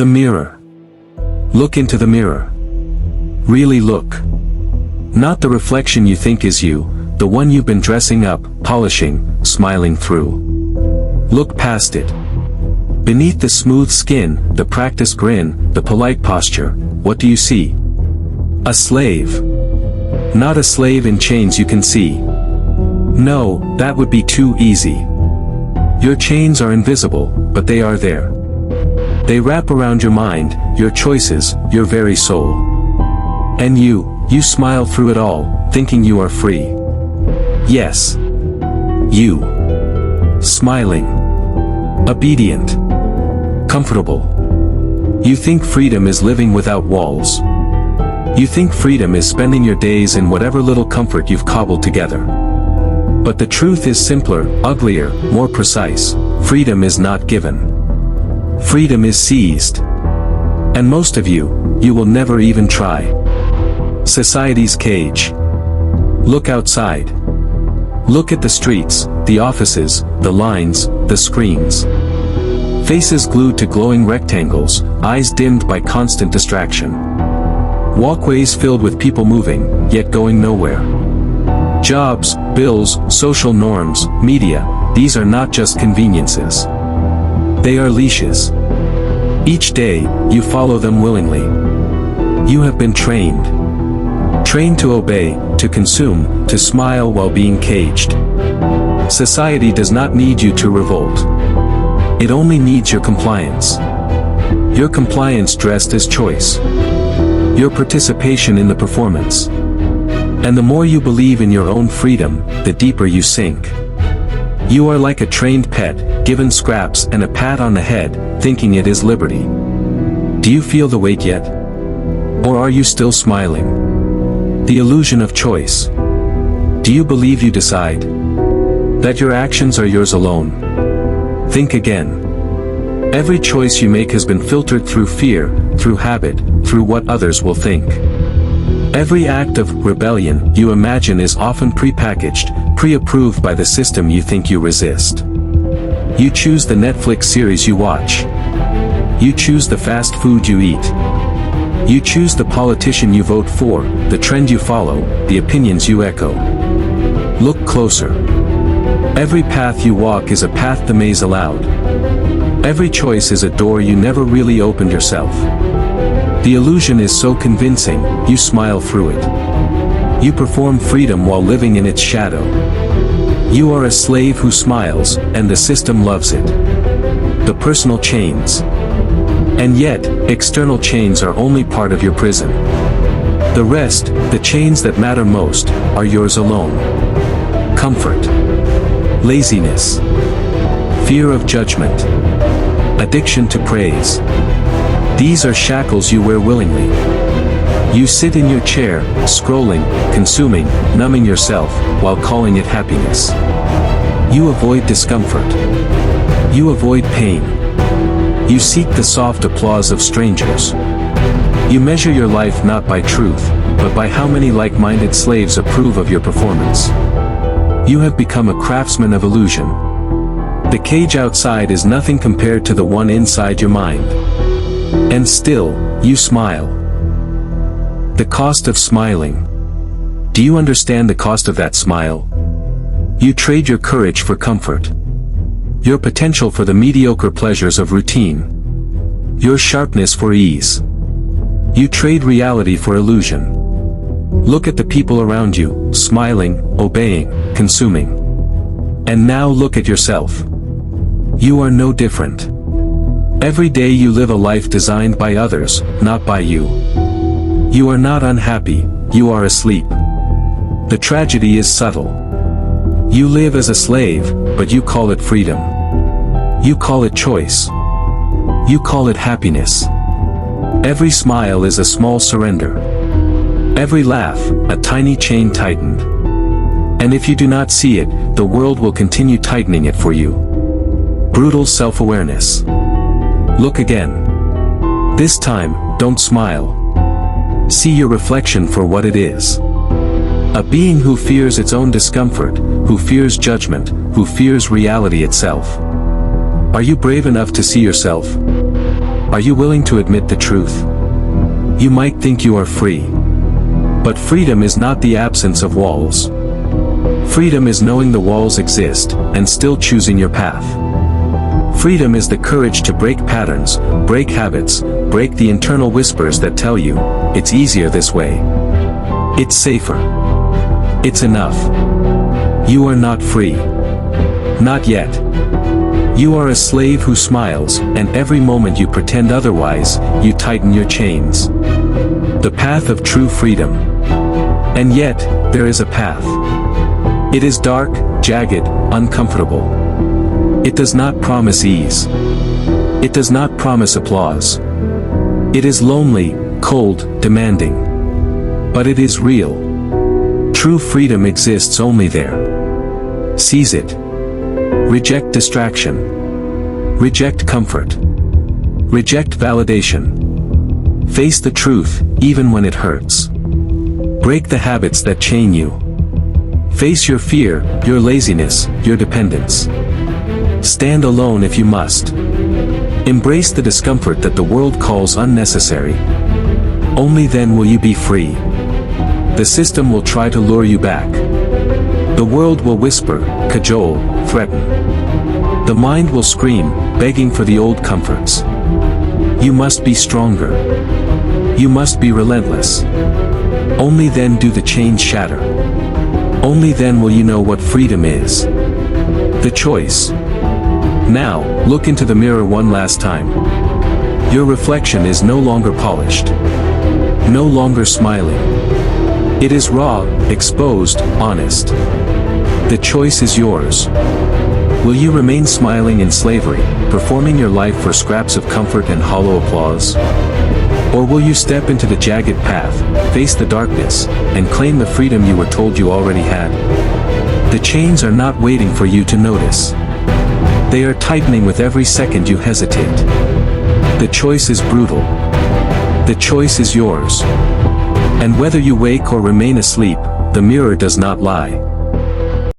The mirror. Look into the mirror. Really look. Not the reflection you think is you, the one you've been dressing up, polishing, smiling through. Look past it. Beneath the smooth skin, the practiced grin, the polite posture, what do you see? A slave. Not a slave in chains you can see. No, that would be too easy. Your chains are invisible, but they are there. They wrap around your mind, your choices, your very soul. And you smile through it all, thinking you are free. Yes. You. Smiling. Obedient. Comfortable. You think freedom is living without walls. You think freedom is spending your days in whatever little comfort you've cobbled together. But the truth is simpler, uglier, more precise. Freedom is not given. Freedom is seized. And most of you will never even try. Society's cage. Look outside. Look at the streets, the offices, the lines, the screens. Faces glued to glowing rectangles, eyes dimmed by constant distraction. Walkways filled with people moving, yet going nowhere. Jobs, bills, social norms, media, these are not just conveniences. They are leashes. Each day, you follow them willingly. You have been trained. Trained to obey, to consume, to smile while being caged. Society does not need you to revolt. It only needs your compliance. Your compliance dressed as choice. Your participation in the performance. And the more you believe in your own freedom, the deeper you sink. You are like a trained pet, given scraps and a pat on the head, thinking it is liberty. Do you feel the weight yet? Or are you still smiling? The illusion of choice. Do you believe you decide? That your actions are yours alone? Think again. Every choice you make has been filtered through fear, through habit, through what others will think. Every act of rebellion you imagine is often pre-packaged, pre-approved by the system you think you resist. You choose the Netflix series you watch. You choose the fast food you eat. You choose the politician you vote for, the trend you follow, the opinions you echo. Look closer. Every path you walk is a path the maze allowed. Every choice is a door you never really opened yourself. The illusion is so convincing, you smile through it. You perform freedom while living in its shadow. You are a slave who smiles, and the system loves it. The personal chains. And yet, external chains are only part of your prison. The rest, the chains that matter most, are yours alone. Comfort. Laziness. Fear of judgment. Addiction to praise. These are shackles you wear willingly. You sit in your chair, scrolling, consuming, numbing yourself, while calling it happiness. You avoid discomfort. You avoid pain. You seek the soft applause of strangers. You measure your life not by truth, but by how many like-minded slaves approve of your performance. You have become a craftsman of illusion. The cage outside is nothing compared to the one inside your mind. And still, you smile. The cost of smiling. Do you understand the cost of that smile? You trade your courage for comfort. Your potential for the mediocre pleasures of routine. Your sharpness for ease. You trade reality for illusion. Look at the people around you, smiling, obeying, consuming. And now look at yourself. You are no different. Every day you live a life designed by others, not by you. You are not unhappy, you are asleep. The tragedy is subtle. You live as a slave, but you call it freedom. You call it choice. You call it happiness. Every smile is a small surrender. Every laugh, a tiny chain tightened. And if you do not see it, the world will continue tightening it for you. Brutal self-awareness. Look again. This time, don't smile. See your reflection for what it is. A being who fears its own discomfort, who fears judgment, who fears reality itself. Are you brave enough to see yourself? Are you willing to admit the truth? You might think you are free. But freedom is not the absence of walls. Freedom is knowing the walls exist, and still choosing your path. Freedom is the courage to break patterns, break habits, break the internal whispers that tell you, it's easier this way. It's safer. It's enough. You are not free. Not yet. You are a slave who smiles, and every moment you pretend otherwise, you tighten your chains. The path of true freedom. And yet, there is a path. It is dark, jagged, uncomfortable. It does not promise ease. It does not promise applause. It is lonely, cold, demanding. But it is real. True freedom exists only there. Seize it. Reject distraction. Reject comfort. Reject validation. Face the truth, even when it hurts. Break the habits that chain you. Face your fear, your laziness, your dependence. Stand alone if you must. Embrace the discomfort that the world calls unnecessary. Only then will you be free. The system will try to lure you back. The world will whisper, cajole, threaten. The mind will scream, begging for the old comforts. You must be stronger. You must be relentless. Only then do the chains shatter. Only then will you know what freedom is. The choice. Now, look into the mirror one last time. Your reflection is no longer polished. No longer smiling. It is raw, exposed, honest. The choice is yours. Will you remain smiling in slavery, performing your life for scraps of comfort and hollow applause? Or will you step into the jagged path, face the darkness, and claim the freedom you were told you already had? The chains are not waiting for you to notice. They are tightening with every second you hesitate. The choice is brutal. The choice is yours. And whether you wake or remain asleep, the mirror does not lie.